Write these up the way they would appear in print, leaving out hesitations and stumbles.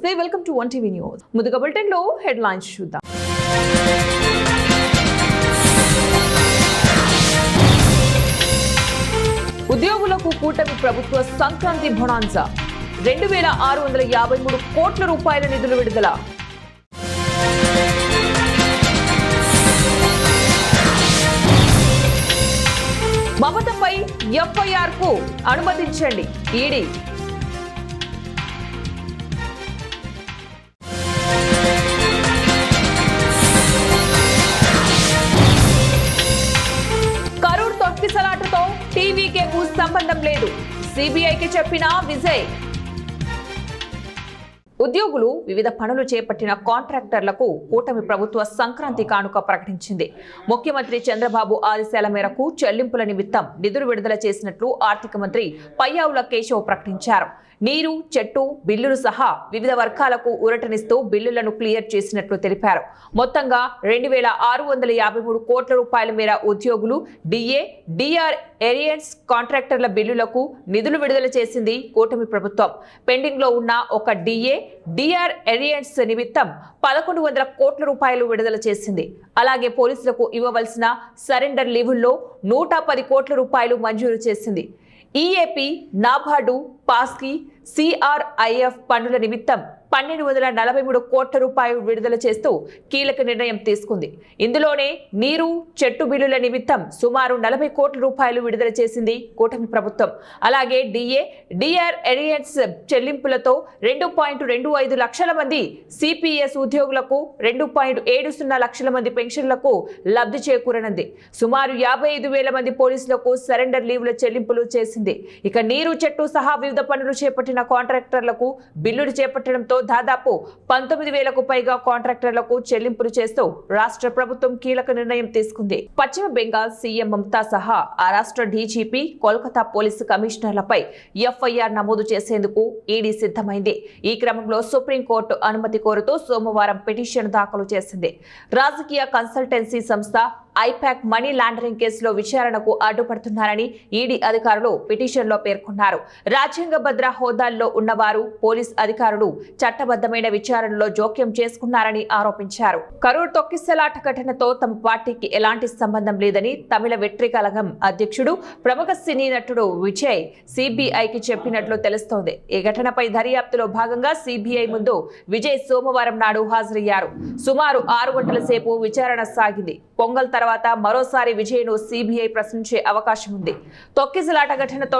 నమస్తే, welcome to 1TV news. ముందుగా bulletin లో హెడ్లైన్స్ చూద్దాం. ఉద్యోగులకు కూటమి ప్రభుత్వ సంక్రాంతి బొనాన్సా 2653 కోట్ల రూపాయల నిధులు విడుదల. మమతపై ఎఫ్ఐఆర్ కు అనుమతించండి ఈడీ. కరూర్ తొక్కిసలాటతో టీవీకేకు సంబంధం లేదు, సిబిఐకి చెప్పిన విజయ్. ఉద్యోగులు వివిధ పనులు చేపట్టిన కాంట్రాక్టర్లకు కూటమి ప్రభుత్వ సంక్రాంతి కానుక ప్రకటించింది. ముఖ్యమంత్రి చంద్రబాబు ఆదేశాల మేరకు చెల్లింపుల నిమిత్తం నిధులు విడుదల చేసినట్లు ఆర్థిక మంత్రి పయ్యావుల కేశవ్ ప్రకటించారు. నీరు, చెట్టు బిల్లులు సహా వివిధ వర్గాలకు ఊరటనిస్తూ బిల్లులను క్లియర్ చేసినట్లు తెలిపారు. మొత్తంగా 2653 కోట్ల రూపాయల మేర ఉద్యోగులు, డిఏ, డిఆర్ ఏరియన్స్ కాంట్రాక్టర్ల బిల్లులకు నిధులు విడుదల చేసింది కూటమి ప్రభుత్వం. పెండింగ్ లో ఉన్న ఒక డిఏ, డిఆర్ ఏరియన్స్ నిమిత్తం 1100 కోట్ల రూపాయలు విడుదల చేసింది. అలాగే పోలీసులకు ఇవ్వవలసిన సరెండర్ లీవుల్లో 110 కోట్ల రూపాయలు మంజూరు చేసింది. ఈఏపీ, నాబార్డు, పాస్కి, సిఆర్ఐఎఫ్ పన్నుల నిమిత్తం 1243 కోట్ల రూపాయలు విడుదల చేస్తూ కీలక నిర్ణయం తీసుకుంది. ఇందులోనే నీరు, చెట్టు బిల్లుల నిమిత్తం సుమారు 40 కోట్ల రూపాయలు విడుదల చేసింది కూటమి ప్రభుత్వం. అలాగే డిఏ, డిఆర్ ఏరియన్స్ చెల్లింపులతో 2.25 లక్షల మంది సిపిఎస్ ఉద్యోగులకు, 2.70 లక్షల మంది పెన్షన్లకు లబ్ధి చేకూరనుంది. సుమారు 55,000 మంది పోలీసులకు సరెండర్ లీవుల చెల్లింపులు చేసింది. ఇక నీరు, చెట్టు సహా వివిధ పనులు చేపట్టిన కాంట్రాక్టర్లకు బిల్లులు చేపట్టడంతో దాదాపు 19,000కు పైగా కాంట్రాక్టర్లకు చెల్లింపులు చేస్తూ రాష్ట్ర ప్రభుత్వం కీలక నిర్ణయం తీసుకుంది. పశ్చిమ బెంగాల్ సీఎం మమతా సహా ఆ రాష్ట్ర డీజీపీ, కోల్కతా పోలీసు కమిషనర్లపై ఎఫ్ఐఆర్ నమోదు చేసేందుకు ఈడీ సిద్ధమైంది. ఈ క్రమంలో సుప్రీంకోర్టు అనుమతి కోరుతూ సోమవారం పిటిషన్ దాఖలు చేసింది. రాజకీయ కన్సల్టెన్సీ సంస్థ ఐపాక్ మనీ లాండరింగ్ కేసులో విచారణకు అడ్డుపడుతున్నారని ఈడీ అధికారులు పిటిషన్లో పేర్కొన్నారు. రాజ్యాంగ భద్ర హోదాల్లో ఉన్నవారు, పోలీస్ అధికారులు చట్టబద్ధమైన విచారణలో జోక్యం చేసుకున్నారని ఆరోపించారు. కరూర్ తొక్కిసలాట ఘటనతో తమ పార్టీకి ఎలాంటి సంబంధం లేదని తమిళ వెట్రి కళగం అధ్యక్షుడు, ప్రముఖ సినీ నటుడు విజయ్ సిబిఐకి చెప్పినట్లు తెలుస్తోంది. ఈ ఘటనపై దర్యాప్తులో భాగంగా సిబిఐ ముందు విజయ్ సోమవారం నాడు హాజరయ్యారు. సుమారు 6 గంటల సేపు విచారణ సాగింది. పొంగల్ తర్వాత మరోసారి విజయ్ను సిబిఐ ప్రశ్నించే అవకాశం ఉంది. తొక్కిసలాట ఘటనతో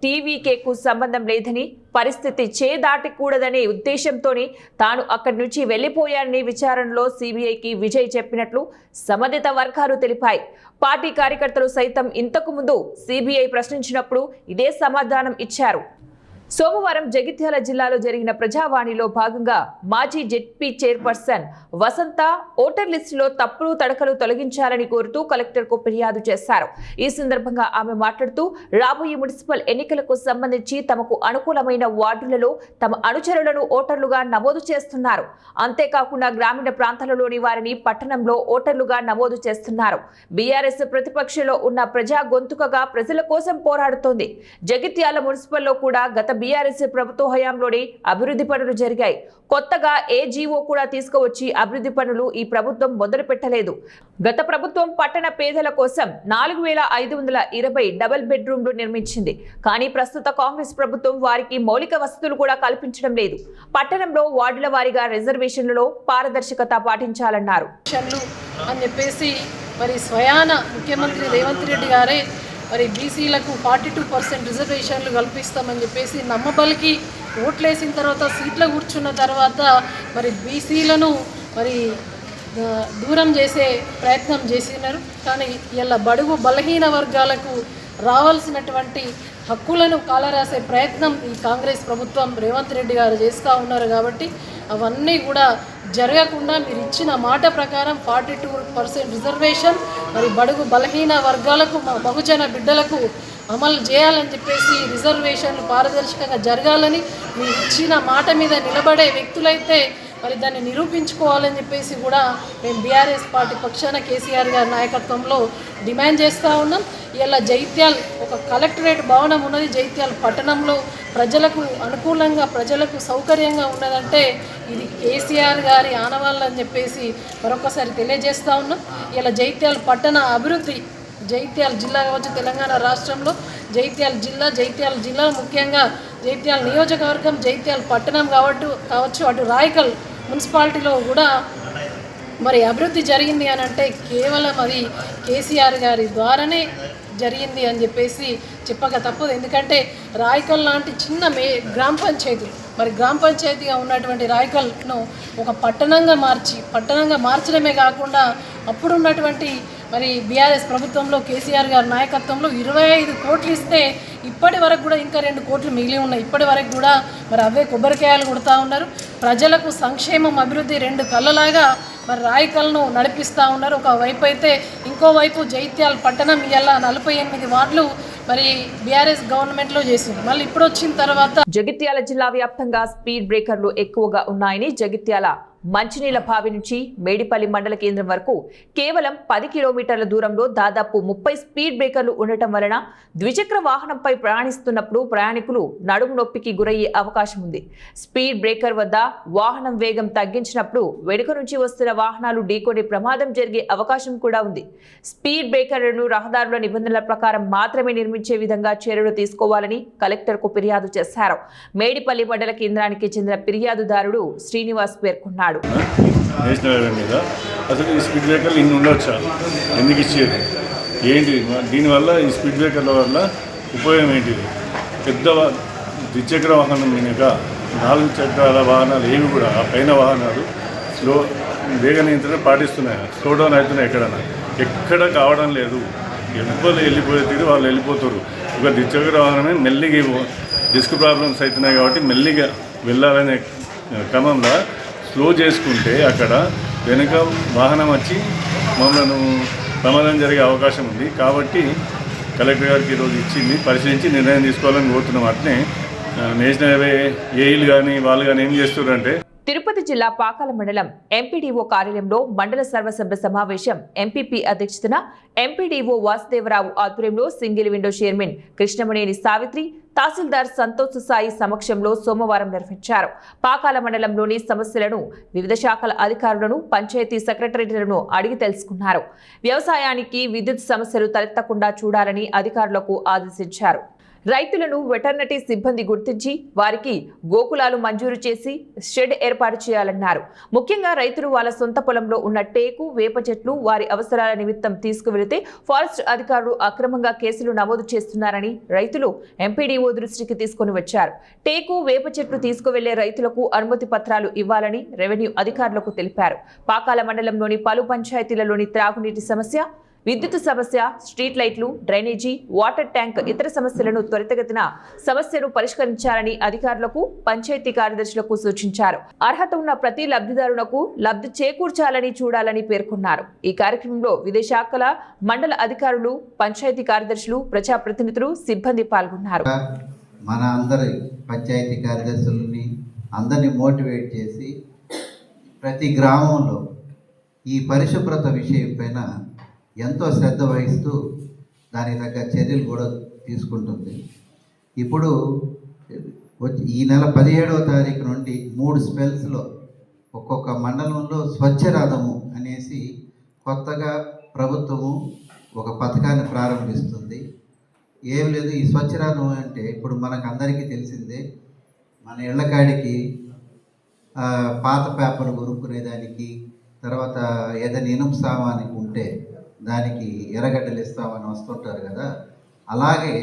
టీవీకేకు సంబంధం లేదని, పరిస్థితి చేదాటకూడదనే ఉద్దేశంతోనే తాను అక్కడి నుంచి వెళ్లిపోయానని విచారణలో సిబిఐకి విజయ్ చెప్పినట్లు సంబంధిత వర్గాలు తెలిపాయి. పార్టీ కార్యకర్తలు సైతం ఇంతకు ముందు సిబిఐ ప్రశ్నించినప్పుడు ఇదే సమాధానం ఇచ్చారు. సోమవారం జగిత్యాల జిల్లాలో జరిగిన ప్రజావాణిలో భాగంగా మాజీ జెడ్పీ చైర్పర్సన్ వసంత ఓటర్ లిస్టులో తప్పులు తడకలు తొలగించాలని కోరుతూ కలెక్టర్కు ఫిర్యాదు చేశారు. ఈ సందర్భంగా ఆమె మాట్లాడుతూ రాబోయే మున్సిపల్ ఎన్నికలకు సంబంధించి తమకు అనుకూలమైన వార్డులలో తమ అనుచరులను ఓటర్లుగా నమోదు చేస్తున్నారు. అంతేకాకుండా గ్రామీణ ప్రాంతాలలోని వారిని పట్టణంలో ఓటర్లుగా నమోదు చేస్తున్నారు. బీఆర్ఎస్ ప్రతిపక్షంలో ఉన్న ప్రజా గొంతుకగా ప్రజల కోసం పోరాడుతోంది. జగిత్యాల మున్సిపల్లో కూడా గత బీఆర్ఎస్ ప్రభుత్వ హయాంలోనే అభివృద్ధి పనులు జరిగాయి. కొత్తగా ఏజీఓ కూడా తీసుకువచ్చి అభివృద్ధి పనులు ఈ ప్రభుత్వం మొదలు పెట్టలేదు. గత ప్రభుత్వం పట్టణ పేదల కోసం 4,520 డబుల్ బెడ్రూమ్లు నిర్మించింది. కానీ ప్రస్తుత కాంగ్రెస్ ప్రభుత్వం వారికి మౌలిక వసతులు కూడా కల్పించడం లేదు. పట్టణంలో వార్డుల వారీగా రిజర్వేషన్లలో పారదర్శకత పాటించాలన్నారు. అని చెప్పేసి మరి స్వయాన ముఖ్యమంత్రి రేవంత్ రెడ్డి గారే మరి బీసీలకు 42% రిజర్వేషన్లు కల్పిస్తామని చెప్పేసి నమ్మబలికి ఓట్లేసిన తర్వాత సీట్లో కూర్చున్న తర్వాత మరి బీసీలను మరి దూరం చేసే ప్రయత్నం చేసినారు. కానీ ఇలా బడుగు బలహీన వర్గాలకు రావాల్సినటువంటి హక్కులను కాలరాసే ప్రయత్నం ఈ కాంగ్రెస్ ప్రభుత్వం రేవంత్ రెడ్డి గారు చేస్తూ ఉన్నారు. కాబట్టి అవన్నీ కూడా జరగకుండా మీరు ఇచ్చిన మాట ప్రకారం 42% రిజర్వేషన్ మరి బడుగు బలహీన వర్గాలకు, బహుజన బిడ్డలకు అమలు చేయాలని చెప్పేసి, రిజర్వేషన్లు పారదర్శకంగా జరగాలని మీరు ఇచ్చిన మాట మీద నిలబడే వ్యక్తులైతే మరి దాన్ని నిరూపించుకోవాలని చెప్పేసి కూడా మేము బీఆర్ఎస్ పార్టీ పక్షాన కేసీఆర్ గారి నాయకత్వంలో డిమాండ్ చేస్తూ ఉన్నాం. ఇలా జైత్యాల్ ఒక కలెక్టరేట్ భవనం ఉన్నది జైత్యాల్ పట్టణంలో, ప్రజలకు అనుకూలంగా ప్రజలకు సౌకర్యంగా ఉన్నదంటే ఇది కేసీఆర్ గారి ఆనవాళ్ళు అని చెప్పేసి మరొకసారి తెలియజేస్తూ ఉన్నాం. ఇలా జైత్యాల పట్టణ అభివృద్ధి, జైత్యాల జిల్లా కావచ్చు, తెలంగాణ రాష్ట్రంలో జైత్యాల జిల్లా ముఖ్యంగా జైత్యాల నియోజకవర్గం, జైత్యాల పట్టణం కావచ్చు, అటు రాయకల్ మున్సిపాలిటీలో కూడా మరి అభివృద్ధి జరిగింది అని అంటే కేవలం అది కేసీఆర్ గారి ద్వారానే జరిగింది అని చెప్పేసి చెప్పక తప్పదు. ఎందుకంటే రాయకల్ లాంటి చిన్న గ్రామ పంచాయతీగా ఉన్నటువంటి రాయకల్ను ఒక పట్టణంగా మార్చడమే కాకుండా అప్పుడు ఉన్నటువంటి మరి బీఆర్ఎస్ ప్రభుత్వంలో కేసీఆర్ గారి నాయకత్వంలో 25 కోట్లు ఇస్తే ఇప్పటి వరకు కూడా ఇంకా 2 కోట్లు మిగిలి ఉన్నాయి. ఇప్పటి వరకు కూడా మరి అవే కొబ్బరికాయలు కొడుతూ ఉన్నారు. ప్రజలకు సంక్షేమం, అభివృద్ధి 2 కళ్ళలాగా మరి రాయకల్ను నడిపిస్తూ ఉన్నారు. ఒకవైపు అయితే ఇంకోవైపు జైత్యాల పట్టణం ఇలా 48 వార్డులు మరి బీఆర్ఎస్ గవర్నమెంట్లో చేసింది. మళ్ళీ ఇప్పుడు వచ్చిన తర్వాత జగిత్యాల జిల్లా వ్యాప్తంగా స్పీడ్ బ్రేకర్లు ఎక్కువగా ఉన్నాయని జగిత్యాల మంచినీళ్ల బావి నుంచి మేడిపల్లి మండల కేంద్రం వరకు కేవలం 10 కిలోమీటర్ల దూరంలో దాదాపు 30 స్పీడ్ బ్రేకర్లు ఉండటం వలన ద్విచక్ర వాహనంపై ప్రయాణిస్తున్నప్పుడు ప్రయాణికులు నడుము నొప్పికి గురయ్యే అవకాశం ఉంది. స్పీడ్ బ్రేకర్ వద్ద వాహనం వేగం తగ్గించినప్పుడు వెనుక నుంచి వస్తున్న వాహనాలు ఢీకొనే ప్రమాదం జరిగే అవకాశం కూడా ఉంది. స్పీడ్ బ్రేకర్లను రహదారుల నిబంధనల ప్రకారం మాత్రమే నిర్మించే విధంగా చర్యలు తీసుకోవాలని కలెక్టర్కు ఫిర్యాదు చేశారు. మేడిపల్లి మండల కేంద్రానికి చెందిన ఫిర్యాదుదారుడు శ్రీనివాస్ పేర్కొన్నాడు. నేషనల్ హైవే మీద అసలు ఈ స్పీడ్ బ్రేకర్లు ఇన్ని ఉండొచ్చా, ఎందుకు ఇచ్చేది ఏంటి? దీనివల్ల ఈ స్పీడ్ బ్రేకర్ల వల్ల ఉపయోగం ఏంటిది? పెద్ద ద్విచక్ర వాహనం మినక 4 చక్రాల వాహనాలు ఏవి కూడా ఆ పైన వాహనాలు వేగ నియంత్రణ పాటిస్తున్నాయి. స్లో డౌన్ అవుతున్నాయి. ఎక్కడ కావడం లేదు. ఎవ్వరు వెళ్ళిపోయే తీరు వాళ్ళు వెళ్ళిపోతారు. ఒక ద్విచక్ర వాహనమే మెల్లిగా డిస్క్ ప్రాబ్లమ్స్ అవుతున్నాయి కాబట్టి మెల్లిగా వెళ్ళాలనే క్రమంలో స్లో చేసుకుంటే అక్కడ వెనుక వాహనం వచ్చి మమ్మల్ని ప్రమాదం జరిగే అవకాశం ఉంది. కాబట్టి కలెక్టర్ గారికి ఈరోజు ఇచ్చింది, పరిశీలించి నిర్ణయం తీసుకోవాలని కోరుతున్నాం. అట్నే నేషనల్ హైవే ఏఈలు కానీ వాళ్ళు కానీ ఏం చేస్తున్నారంటే తిరుపతి జిల్లా పాకాల మండలం ఎంపీడీఓ కార్యాలయంలో మండల సర్వసభ్య సమావేశం ఎంపీపీ అధ్యక్షతన ఎంపీడీఓ వాసుదేవరావు ఆధ్వర్యంలో సింగిల్ విండో చైర్మన్ కృష్ణమనేని సావిత్రి, తహసీల్దార్ సంతోష్ సాయి సమక్షంలో సోమవారం నిర్వహించారు. పాకాల మండలంలోని సమస్యలను వివిధ శాఖల అధికారులను, పంచాయతీ సెక్రటరీలను అడిగి తెలుసుకున్నారు. వ్యవసాయానికి విద్యుత్ సమస్యలు తలెత్తకుండా చూడాలని అధికారులకు ఆదేశించారు. రైతులను వెటర్నరీ సిబ్బంది గుర్తించి వారికి గోకులాలు మంజూరు చేసి షెడ్ ఏర్పాటు చేయాలన్నారు. ముఖ్యంగా రైతులు వాళ్ళ సొంత పొలంలో ఉన్న టేకు, వేప చెట్లు వారి అవసరాల నిమిత్తం తీసుకువెళితే ఫారెస్ట్ అధికారులు అక్రమంగా కేసులు నమోదు చేస్తున్నారని రైతులు ఎంపీడీఓ దృష్టికి తీసుకుని వచ్చారు. టేకు, వేప చెట్లు తీసుకువెళ్లే రైతులకు అనుమతి పత్రాలు ఇవ్వాలని రెవెన్యూ అధికారులకు తెలిపారు. పాకాల మండలంలోని పలు పంచాయతీలలోని త్రాగునీటి సమస్య, విద్యుత్ సమస్య, స్ట్రీట్ లైట్లు, డ్రైనేజీ, వాటర్ ట్యాంక్ ఇతర సమస్యలను త్వరితగతిన సమస్యను పరిష్కరించాలని అధికారులకు, పంచాయతీ కార్యదర్శులకు సూచించారు. అర్హత ఉన్న ప్రతి లబ్ధిదారులకు లబ్ధి చేకూర్చాలని చూడాలని పేర్కొన్నారు. ఈ కార్యక్రమంలో వివిధ శాఖల మండల అధికారులు, పంచాయతీ కార్యదర్శులు, ప్రజాప్రతినిధులు, సిబ్బంది పాల్గొన్నారు. మన అందరి పంచాయతీ కార్యదర్శులని అందరినీ మోటివేట్ చేసి ప్రతి గ్రామంలో ఈ పరిశుభ్రత విషయం పైన ఎంతో శ్రద్ధ వహిస్తూ దానికి తగ్గ చర్యలు కూడా తీసుకుంటుంది. ఇప్పుడు ఈ నెల 17వ తారీఖు నుండి 3 స్పెల్స్లో ఒక్కొక్క మండలంలో స్వచ్ఛ రథము అనేసి కొత్తగా ప్రభుత్వము ఒక పథకాన్ని ప్రారంభిస్తుంది. ఏం లేదు, ఈ స్వచ్ఛ రథం అంటే ఇప్పుడు మనకు అందరికీ తెలిసిందే, మన ఇళ్ళకాడికి పాత పేపర్ కొనుక్కునేదానికి, తర్వాత ఏదైనా ఇనుము సామానికి ఉంటే దానికి ఎర్రగడ్డలు ఇస్తామని వస్తుంటారు కదా. అలాగే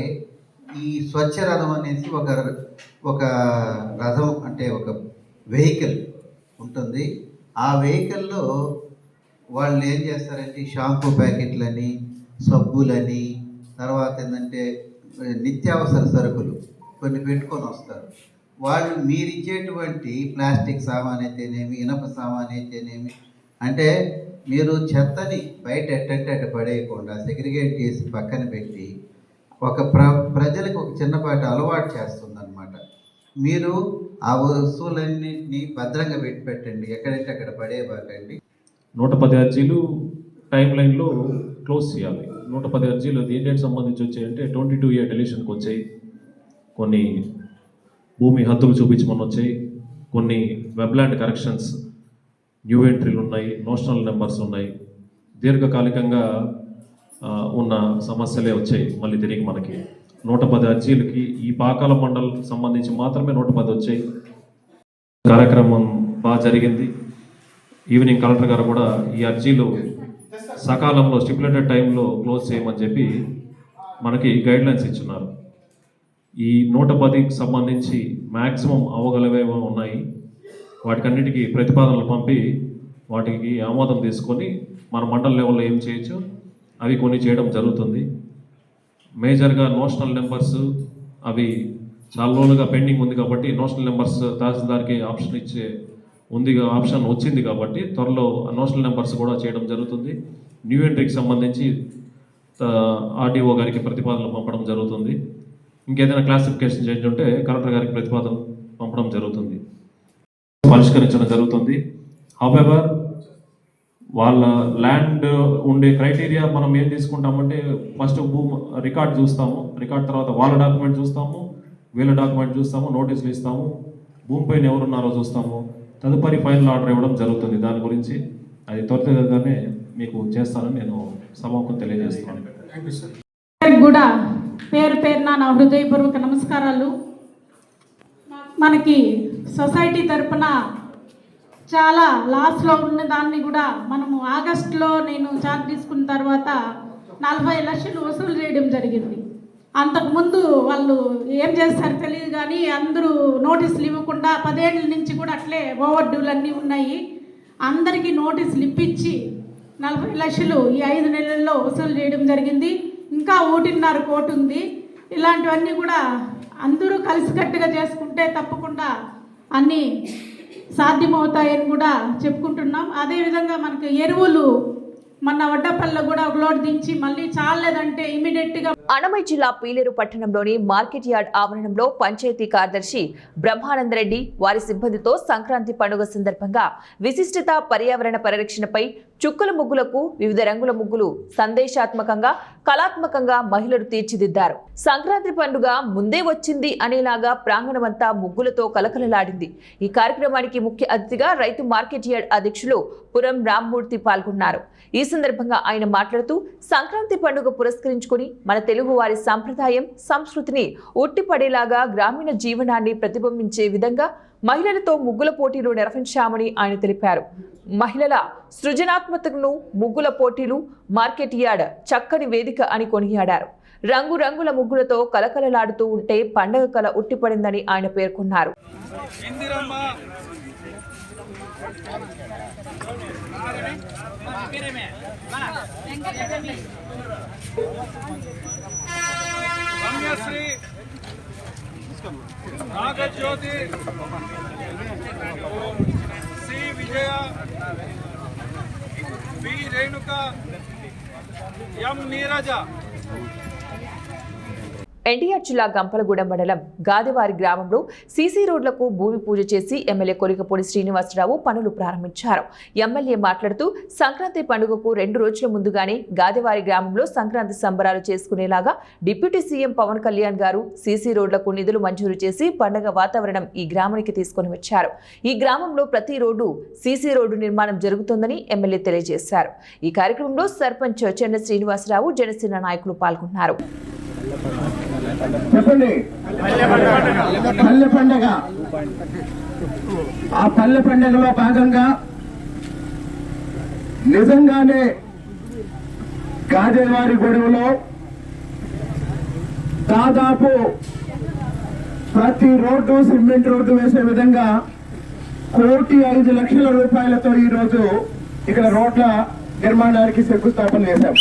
ఈ స్వచ్ఛ రథం అనేసి ఒక రథం అంటే ఒక వెహికల్ ఉంటుంది. ఆ వెహికల్లో వాళ్ళు ఏం చేస్తారంటే షాంపూ ప్యాకెట్లని, సబ్బులని, తర్వాత ఏంటంటే నిత్యావసర సరుకులు కొన్ని పెట్టుకొని వస్తారు. వాళ్ళు మీరిచ్చేటువంటి ప్లాస్టిక్ సామాన్ అయితేనేమి, ఇనప సామాన్ అయితేనేమి, అంటే మీరు చెత్తని బయట ఎట్టంటే అట్ట పడేయకుండా సెగ్రిగేట్ చేసి పక్కన పెట్టి ఒక ప్రజలకు ఒక చిన్నపాటి అలవాటు చేస్తుందన్నమాట. మీరు ఆ వస్తువులన్నింటినీ భద్రంగా పెట్టండి, ఎక్కడంటే అక్కడ పడేయబాకండి. 110 అర్జీలు టైం లైన్లో క్లోజ్ చేయాలి. 110 అర్జీలు దేనికి సంబంధించి వచ్చాయంటే 22A డెలిషన్కి వచ్చాయి, కొన్ని భూమి హద్దులు చూపించమని వచ్చాయి, కొన్ని వెబ్లాండ్ కరెక్షన్స్, న్యూ ఎంట్రీలు ఉన్నాయి, నోషనల్ నెంబర్స్ ఉన్నాయి. దీర్ఘకాలికంగా ఉన్న సమస్యలే వచ్చాయి. మళ్ళీ తిరిగి మనకి 110 అర్జీలకి ఈ పాకాల మండలం సంబంధించి మాత్రమే 110 వచ్చాయి. కార్యక్రమం బాగా జరిగింది. ఈవినింగ్ కలెక్టర్ గారు కూడా ఈ అర్జీలు సకాలంలో స్టిపులేటెడ్ టైంలో క్లోజ్ చేయమని చెప్పి మనకి గైడ్లైన్స్ ఇచ్చున్నారు. ఈ 110కి సంబంధించి మ్యాక్సిమం అవగలవేమో ఉన్నాయి. వాటికన్నిటికీ ప్రతిపాదనలు పంపి వాటికి ఆమోదం తీసుకొని మన మండల లెవెల్లో ఏం చేయొచ్చు అవి కొన్ని చేయడం జరుగుతుంది. మేజర్గా నోషనల్ నెంబర్స్ అవి చాలా రోజులుగా పెండింగ్ ఉంది కాబట్టి నోషనల్ నెంబర్స్ తహసీల్దార్కి ఆప్షన్ వచ్చింది కాబట్టి త్వరలో నోషనల్ నెంబర్స్ కూడా చేయడం జరుగుతుంది. న్యూ ఎంట్రీకి సంబంధించి ఆర్డీఓ గారికి ప్రతిపాదనలు పంపడం జరుగుతుంది. ఇంకేదైనా క్లాసిఫికేషన్ చేంజ్ ఉంటే కలెక్టర్ గారికి ప్రతిపాదన పంపడం జరుగుతుంది, పరిష్కరించడం జరుగుతుంది. హౌవెవర్ వాళ్ళ ల్యాండ్ ఉండే క్రైటీరియా మనం ఏం తీసుకుంటామంటే ఫస్ట్ రికార్డ్ చూస్తాము, రికార్డ్ తర్వాత వాళ్ళ డాక్యుమెంట్ చూస్తాము, వీళ్ళ డాక్యుమెంట్ చూస్తాము, నోటీసులు ఇస్తాము, భూమిపైన ఎవరున్నారో చూస్తాము, తదుపరి ఫైనల్ ఆర్డర్ ఇవ్వడం జరుగుతుంది. దాని గురించి అది త్వరితగతినే మీకు చేస్తానని నేను సభకు తెలియజేస్తున్నాను. కూడా పేరున నా హృదయపూర్వక నమస్కారాలు. మనకి సొసైటీ తరపున చాలా లాస్లో ఉన్న దాన్ని కూడా మనము ఆగస్టులో నేను చార్జ్ తీసుకున్న తర్వాత 40 లక్షలు వసూలు చేయడం జరిగింది. అంతకుముందు వాళ్ళు ఏం చేస్తారో తెలియదు కానీ అందరూ నోటీసులు ఇవ్వకుండా 10 ఏళ్ళ నుంచి కూడా అట్లే ఓవర్ డ్యూలు అన్నీ ఉన్నాయి. అందరికీ నోటీసులు ఇప్పించి 40 లక్షలు ఈ 5 నెలల్లో వసూలు చేయడం జరిగింది. ఇంకా 1.5 కోటి ఉంది. ఇలాంటివన్నీ కూడా అందరూ కలిసికట్టుగా చేసుకుంటే తప్పకుండా అన్నీ సాధ్యమవుతాయని కూడా చెప్పుకుంటున్నాం. అదేవిధంగా మనకి ఎరువులు మన వడ్డపల్లిలో కూడా ఒక లోడ్ దించి మళ్ళీ చాలేదంటే ఇమీడియట్గా అన్నమయ్య జిల్లా పీలేరు పట్టణంలోని మార్కెట్ యార్డ్ ఆవరణంలో పంచాయతీ కార్యదర్శి బ్రహ్మానందరెడ్డి వారి సిబ్బందితో సంక్రాంతి పండుగ సందర్భంగా విశిష్టత పర్యావరణ పరిరక్షణపై చుక్కల ముగ్గులకు వివిధ రంగుల ముగ్గులు సందేశాత్మకంగా కళాత్మకంగా మహిళలు తీర్చిదిద్దారు. సంక్రాంతి పండుగ ముందే వచ్చింది అనేలాగా ప్రాంగణమంతా ముగ్గులతో కలకలలాడింది. ఈ కార్యక్రమానికి ముఖ్య అతిథిగా రైతు మార్కెట్ యార్డ్ అధ్యక్షులు పురం రామ్మూర్తి పాల్గొన్నారు. ఈ సందర్భంగా ఆయన మాట్లాడుతూ సంక్రాంతి పండుగ పురస్కరించుకుని మన తెలుగు వారి సంప్రదాయం సంస్కృతిని ఉట్టిపడేలాగా గ్రామీణ జీవనాన్ని ప్రతిబింబించే విధంగా మహిళలతో ముగ్గుల పోటీలు నిర్వహించామని ఆయన తెలిపారు. మహిళల సృజనాత్మకతను ముగ్గుల పోటీలు మార్కెట్ యార్డ్ చక్కని వేదిక అని కొనియాడారు. రంగురంగుల ముగ్గులతో కలకలలాడుతూ ఉంటే పండగ కల ఉట్టిపడిందని ఆయన పేర్కొన్నారు. రమ్యశ్రీ నాగజ్యోతి సి విజయ బి రేణుక ఎం నీరజ. ఎన్టీఆర్ జిల్లా గంపలగూడెం మండలం గాదివారి గ్రామంలో సీసీ రోడ్లకు భూమి పూజ చేసి ఎమ్మెల్యే కొలికపూడి శ్రీనివాసరావు పనులు ప్రారంభించారు. ఎమ్మెల్యే మాట్లాడుతూ సంక్రాంతి పండుగకు 2 రోజుల ముందుగానే గాదివారి గ్రామంలో సంక్రాంతి సంబరాలు చేసుకునేలాగా డిప్యూటీ సీఎం పవన్ కళ్యాణ్ గారు సీసీ రోడ్లకు నిధులు మంజూరు చేసి పండుగ వాతావరణం ఈ గ్రామానికి తీసుకొని వచ్చారు. ఈ గ్రామంలో ప్రతి రోడ్డు సీసీ రోడ్డు నిర్మాణం జరుగుతుందని ఎమ్మెల్యే తెలియజేశారు. ఈ కార్యక్రమంలో సర్పంచ్ చెన్న శ్రీనివాసరావు జనసేన నాయకులు పాల్గొన్నారు. చెప్పండి, పల్లె పండగ. ఆ పల్లె పండగలో భాగంగా నిజంగానే గాదేవారి గొడవలో దాదాపు ప్రతి రోడ్డు సిమెంట్ రోడ్డు వేసే విధంగా 1,05,00,000 రూపాయలతో ఈ రోజు ఇక్కడ రోడ్ల నిర్మాణానికి శంకుస్థాపన చేశాం.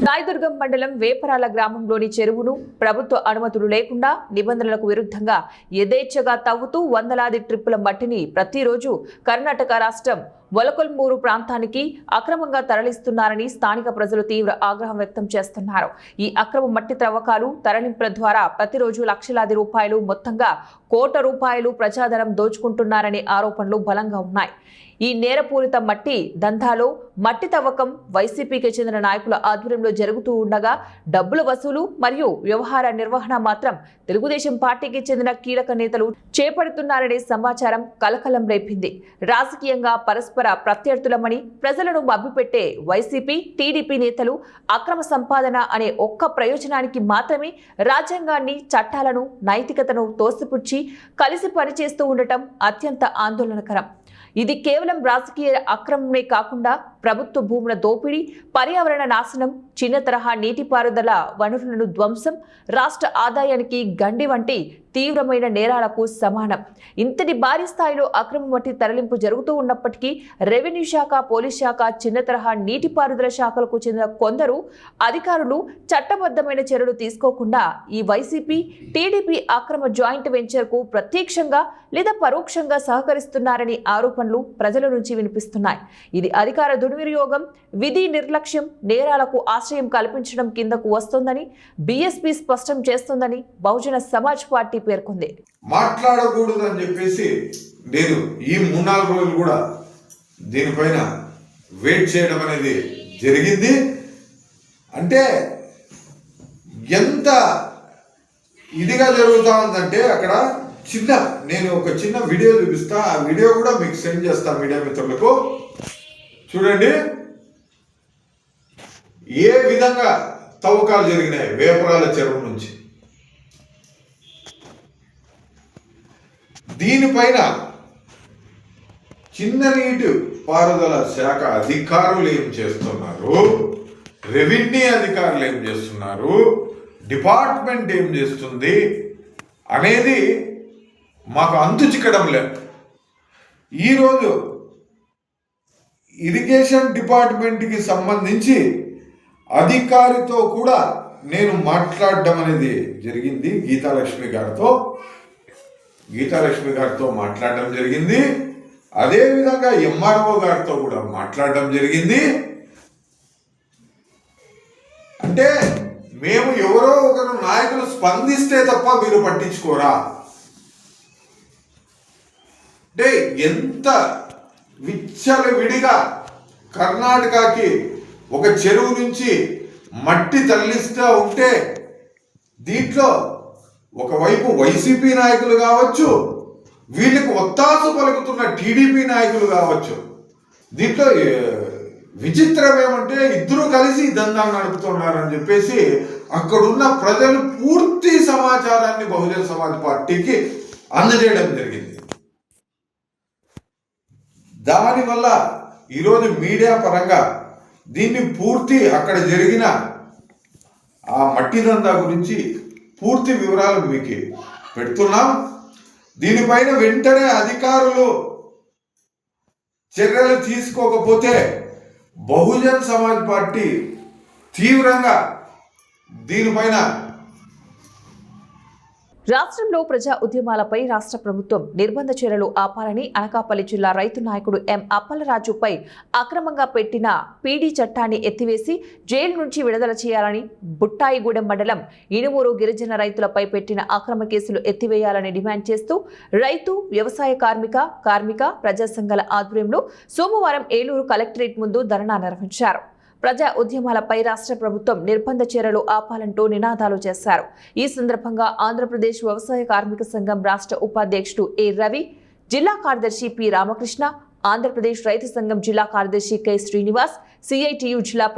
రాయదుర్గం మండలం వేపరాల గ్రామంలోని చెరువును ప్రభుత్వ అనుమతులు లేకుండా నిబంధనలకు విరుద్ధంగా యథేచ్ఛగా తవ్వుతూ వందలాది ట్రిప్పుల మట్టిని ప్రతిరోజు కర్ణాటక రాష్ట్రం మొలకొల్మూరు ప్రాంతానికి అక్రమంగా తరలిస్తున్నారని స్థానిక ప్రజలు తీవ్ర ఆగ్రహం వ్యక్తం చేస్తున్నారు. ఈ అక్రమ మట్టి త్రవ్వకాలు తరలింపుల ద్వారా ప్రతిరోజు లక్షలాది రూపాయలు మొత్తంగా ₹1,00,00,000 ప్రజాధనం దోచుకుంటున్నారనే ఆరోపణలు బలంగా ఉన్నాయి. ఈ నేరపూరిత మట్టి దందాలో మట్టి తవ్వకం వైసీపీకి చెందిన నాయకుల ఆధ్వర్యంలో జరుగుతూ ఉండగా డబ్బుల వసూలు మరియు వ్యవహార నిర్వహణ మాత్రం తెలుగుదేశం పార్టీకి చెందిన కీలక నేతలు చేపడుతున్నారనే సమాచారం కలకలం రేపింది. రాజకీయంగా పరస్పర ప్రత్యర్థులమని ప్రజలను మభ్యపెట్టే వైసీపీ, టీడీపీ నేతలు అక్రమ సంపాదన అనే ఒక్క ప్రయోజనానికి మాత్రమే రాజ్యాంగాన్ని, చట్టాలను, నైతికతను తోసిపుచ్చి కలిసి పనిచేస్తూ ఉండటం అత్యంత ఆందోళనకరం. ఇది కేవలం రాజకీయ అక్రమమే కాకుండా ప్రభుత్వ భూముల దోపిడీ, పర్యావరణ నాశనం, చిన్న తరహా నీటిపారుదల వనరులను ధ్వంసం, రాష్ట్ర ఆదాయానికి గండి వంటి తీవ్రమైన నేరాలకు సమానం. ఇంతటి భారీ స్థాయిలో అక్రమ మట్టి తరలింపు జరుగుతూ ఉన్నప్పటికీ రెవెన్యూ శాఖ, పోలీస్ శాఖ, చిన్న తరహా నీటిపారుదల శాఖలకు చెందిన కొందరు అధికారులు చట్టబద్ధమైన చర్యలు తీసుకోకుండా ఈ వైసీపీ, టీడీపీ అక్రమ జాయింట్ వెంచర్కు ప్రత్యక్షంగా లేదా పరోక్షంగా సహకరిస్తున్నారని ఆరోపణలు ప్రజల నుంచి వినిపిస్తున్నాయి. ఇది అధికార దుర్వినియోగం, విధి నిర్లక్ష్యం, నేరాలకు ఆశ్రయం కల్పించడం కిందకు వస్తుందని బీఎస్పీ స్పష్టం చేస్తుందని బహుజన సమాజ్ పార్టీ పేర్కొంది. మాట్లాడకూడదు అని చెప్పేసి నేను ఈ 3-4 రోజులు కూడా దీనిపైన వెయిట్ చేయడం అనేది జరిగింది. అంటే ఎంత ఇదిగా జరుగుతూ ఉందంటే అక్కడ నేను ఒక చిన్న వీడియో చూపిస్తా. ఆ వీడియో కూడా మీకు సెండ్ చేస్తాను మీడియా మిత్రులకు. చూడండి ఏ విధంగా తవ్వకాలు జరిగినాయి వేపరాల చెరువు నుంచి. దీనిపైన చిన్న నీటి పారుదల శాఖ అధికారులు ఏం చేస్తున్నారు, రెవెన్యూ అధికారులు ఏం చేస్తున్నారు, డిపార్ట్మెంట్ ఏం చేస్తుంది అనేది మాకు అంతు చిక్కడం లేదు. ఈరోజు ఇరిగేషన్ డిపార్ట్మెంట్కి సంబంధించి అధికారితో కూడా నేను మాట్లాడడం అనేది జరిగింది. గీతాలక్ష్మి గారితో మాట్లాడడం జరిగింది. అదేవిధంగా ఎంఆర్ఓ గారితో కూడా మాట్లాడడం జరిగింది. అంటే మేము ఎవరో ఒకరు నాయకులు స్పందిస్తే తప్ప మీరు పట్టించుకోరా అంటే ఎంత విచ్చలవిడిగా కర్ణాటకకి ఒక చెరువు నుంచి మట్టి తరలిస్తూ ఉంటే దీంట్లో ఒకవైపు వైసీపీ నాయకులు కావచ్చు, వీళ్ళకి ఒత్తాసు పలుకుతున్న టీడీపీ నాయకులు కావచ్చు. దీంట్లో విచిత్రం ఏమంటే ఇద్దరు కలిసి దందాలు నడుపుతున్నారని చెప్పేసి అక్కడున్న ప్రజలు పూర్తి సమాచారాన్ని బహుజన సమాజ్ పార్టీకి అందజేయడం జరిగింది. దానివల్ల ఈరోజు మీడియా పరంగా దీన్ని పూర్తి అక్కడ జరిగిన ఆ మట్టి దందా గురించి పూర్తి వివరాలు మీకు పెడుతున్నాం. దీనిపైన వెంటనే అధికారులు చర్యలు తీసుకోకపోతే బహుజన్ సమాజ్ పార్టీ తీవ్రంగా దీనిపైన రాష్ట్రంలో ప్రజా ఉద్యమాలపై రాష్ట్ర ప్రభుత్వం నిర్బంధ చర్యలు ఆపాలని అనకాపల్లి జిల్లా రైతు నాయకుడు ఎం అప్పలరాజుపై అక్రమంగా పెట్టిన పీడీ చట్టాన్ని ఎత్తివేసి జైలు నుంచి విడుదల చేయాలని, బుట్టాయిగూడెం మండలం ఇనుమూరు గిరిజన రైతులపై పెట్టిన అక్రమ కేసులు ఎత్తివేయాలని డిమాండ్ చేస్తూ రైతు, వ్యవసాయ కార్మిక ప్రజా సంఘాల ఆధ్వర్యంలో సోమవారం ఏలూరు కలెక్టరేట్ ముందు ధర్నా నిర్వహించారు. ప్రజా ఉద్యమాలపై రాష్ట్ర ప్రభుత్వం నిర్బంధ చర్యలు ఆపాలంటూ నినాదాలు చేశారు. ఈ సందర్భంగా ఆంధ్రప్రదేశ్ వ్యవసాయ కార్మిక సంఘం రాష్ట్ర ఉపాధ్యక్షుడు ఏ రవి, జిల్లా కార్యదర్శి పి రామకృష్ణ, ఆంధ్రప్రదేశ్ రైతు సంఘం జిల్లా కార్యదర్శి కె శ్రీనివాస్, సిఐటియు జిల్లా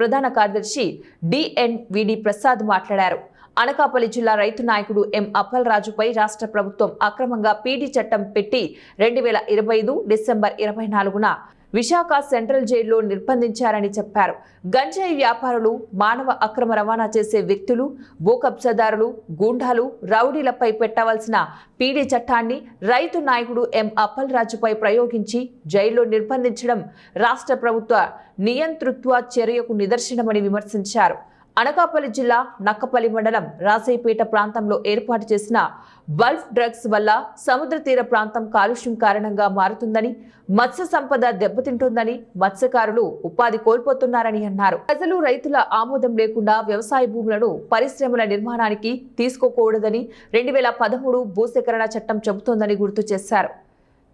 ప్రధాన కార్యదర్శి డిఎన్విడి ప్రసాద్ మాట్లాడారు. అనకాపల్లి జిల్లా రైతు నాయకుడు ఎం అప్పలరాజుపై రాష్ట్ర ప్రభుత్వం అక్రమంగా పీడీ చట్టం పెట్టి 2025 డిసెంబర్ 24న విశాఖ సెంట్రల్ జైల్లో నిర్బంధించారని చెప్పారు. గంజాయి వ్యాపారులు, మానవ అక్రమ రవాణా చేసే వ్యక్తులు, భూ కబ్జాదారులు, గూండాలు, రౌడీలపై పెట్టవలసిన పీడీ చట్టాన్ని రైతు నాయకుడు ఎం అప్పలరాజుపై ప్రయోగించి జైల్లో నిర్బంధించడం రాష్ట్ర ప్రభుత్వ నియంతృత్వ చర్యకు నిదర్శనమని విమర్శించారు. అనకాపల్లి జిల్లా నక్కపల్లి మండలం రాజయ్యపేట ప్రాంతంలో ఏర్పాటు చేసిన బల్క్ డ్రగ్స్ వల్ల సముద్ర తీర ప్రాంతం కాలుష్యం కారణంగా మారుతుందని, మత్స్య సంపద దెబ్బతింటుందని, మత్స్యకారులు ఉపాధి కోల్పోతున్నారని అన్నారు. ప్రజలు, రైతుల ఆమోదం లేకుండా వ్యవసాయ భూములను పరిశ్రమల నిర్మాణానికి తీసుకోకూడదని 2013 భూసేకరణ చట్టం చెబుతోందని గుర్తు చేశారు.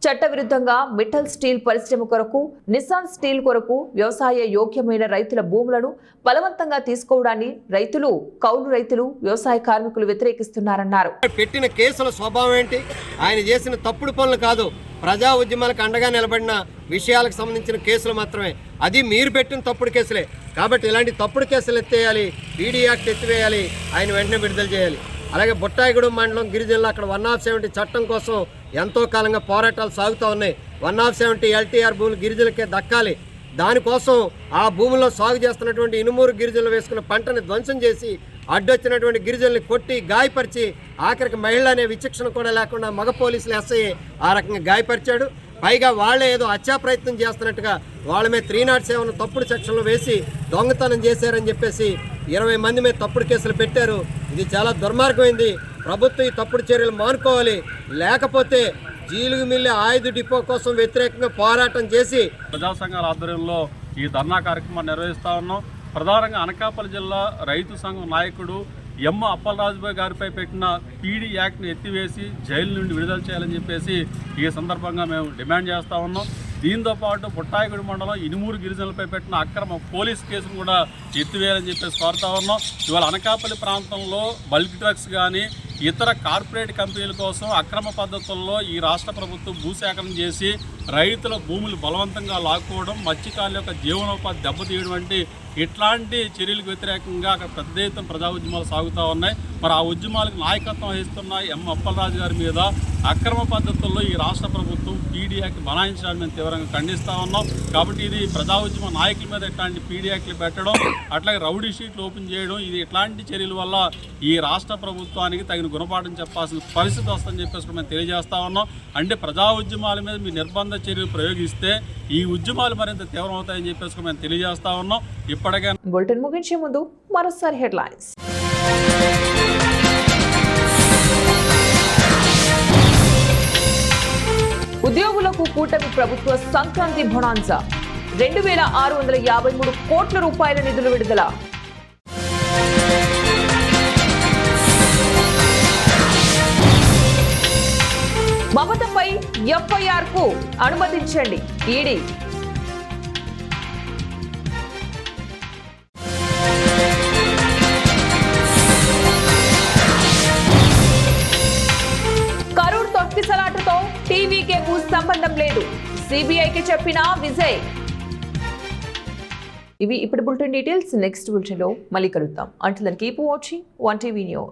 చట్టవిరుద్ధంగా మెటల్ స్టీల్ పరిశ్రమ కొరకు, నిస్సాన్ స్టీల్ కొరకు వ్యవసాయ యోగ్యమైన రైతుల భూములను బలవంతంగా తీసుకోవడాన్ని రైతులు, కౌలు రైతులు, వ్యవసాయ కార్మికులు వ్యతిరేకిస్తున్నారన్నారు. పెట్టిన కేసుల స్వభావం ఏంటి? ఆయన చేసిన తప్పుడు పనులు కాదు, ప్రజా ఉద్యమాలకు అండగా నిలబడిన విషయాలకు సంబంధించిన కేసులు మాత్రమే. అది మీరు పెట్టిన తప్పుడు కేసులే. కాబట్టి ఇలాంటి తప్పుడు కేసులు ఎత్తేయాలి, పీడీ యాక్ట్ ఎత్తివేయాలి, ఆయన వెంటనే విడుదల చేయాలి. అలాగే బుట్టాయిగూడెం మండలం గిరిజనులు అక్కడ 170 చట్టం కోసం ఎంతో కాలంగా పోరాటాలు సాగుతూ ఉన్నాయి. 170 LTR భూములు గిరిజనులకే దక్కాలి. దానికోసం ఆ భూముల్లో సాగు చేస్తున్నటువంటి ఇనుమూరు గిరిజనులు వేసుకున్న పంటని ధ్వంసం చేసి అడ్డొచ్చినటువంటి గిరిజనుల్ని కొట్టి గాయపరిచి ఆఖరికి మహిళ అనే విచక్షణ కూడా లేకుండా మగ పోలీసులు ఎస్ఐ ఆ రకంగా గాయపరిచాడు. పైగా వాళ్ళే ఏదో హత్యా ప్రయత్నం చేస్తున్నట్టుగా వాళ్ళ మీద 307 తప్పుడు సెక్షన్లు వేసి దొంగతనం చేశారని చెప్పేసి 20 మంది మీద తప్పుడు కేసులు పెట్టారు. ఇది చాలా దుర్మార్గమైంది. ప్రభుత్వం ఈ తప్పుడు చర్యలు మానుకోవాలి. లేకపోతే జీలుగు మిల్లి ఆయుధ డిపో కోసం వ్యతిరేకంగా పోరాటం చేసి ప్రజా సంఘాల ఆధ్వర్యంలో ఈ ధర్నా కార్యక్రమాన్ని నిర్వహిస్తూ ఉన్నాం. ప్రధానంగా అనకాపల్లి జిల్లా రైతు సంఘం నాయకుడు ఎం అప్పలరాజు గారిపై పెట్టిన పీడీ యాక్ట్ని ఎత్తివేసి జైలు నుండి విడుదల చేయాలని చెప్పేసి ఈ సందర్భంగా మేము డిమాండ్ చేస్తూ ఉన్నాం. దీంతోపాటు బుట్టాయిగూడెం మండలం ఇనుమూరు గిరిజనులపై పెట్టిన అక్రమ పోలీస్ కేసును కూడా ఎత్తివేయాలని చెప్పేసి కోరుతా ఉన్నాం. ఇవాళ అనకాపల్లి ప్రాంతంలో బల్క్ డ్రగ్స్ కానీ ఇతర కార్పొరేట్ కంపెనీల కోసం అక్రమ పద్ధతుల్లో ఈ రాష్ట్ర ప్రభుత్వం భూసేకరణ చేసి రైతుల భూములు బలవంతంగా లాక్కోవడం, మత్స్యకారుల యొక్క జీవనోపాధి దెబ్బతీయడం వంటి ఇట్లాంటి చర్యలకు వ్యతిరేకంగా అక్కడ పెద్ద ఎత్తున ప్రజా ఉద్యమాలు సాగుతూ ఉన్నాయి. మరి ఆ ఉద్యమాలకు నాయకత్వం వహిస్తున్న ఎం అప్పలరాజు గారి మీద అక్రమ పద్ధతుల్లో ఈ రాష్ట్ర ప్రభుత్వం పీడీ యాక్ట్ బనాయించడాన్ని మేము తీవ్రంగా ఖండిస్తూ ఉన్నాం. కాబట్టి ఇది ప్రజా ఉద్యమ నాయకుల మీద ఇట్లాంటి పీడీ యాక్ట్లు పెట్టడం, అట్లాగే రౌడీ షీట్లు ఓపెన్ చేయడం, ఇది ఇట్లాంటి చర్యల వల్ల ఈ రాష్ట్ర ప్రభుత్వానికి తగిన గుణపాఠం చెప్పాల్సిన పరిస్థితి వస్తుందని చెప్పేసి మేము తెలియజేస్తా ఉన్నాం. అంటే ప్రజా ఉద్యమాల మీద మీ నిర్బంధ చర్యలు ప్రయోగిస్తే ఈ ఉద్యమాలు మరింత తీవ్రమవుతాయని చెప్పేసి మేము తెలియజేస్తా ఉన్నాం. ఇప్పటికే బులెటిన్ ముగించే ముందు మరోసారి హెడ్లైన్స్. ఉద్యోగులకు కూటమి ప్రభుత్వ సంక్రాంతి బొనాన్సా 2653 కోట్ల రూపాయల నిధులు విడుదల. మమతపై FIR కు అనుమతించండి ఈడీ. కరూర్ తొక్కిసలాటతో టీవీకేకు సంబంధం లేదు, సిబిఐకి చెప్పిన విజయ్. ఇవి ఇప్పుడు బులెటిన్ డీటెయిల్స్. నెక్స్ట్ బులెటిన్ లో మళ్ళీ కలుద్దాం. Until then keep watching 1TV news.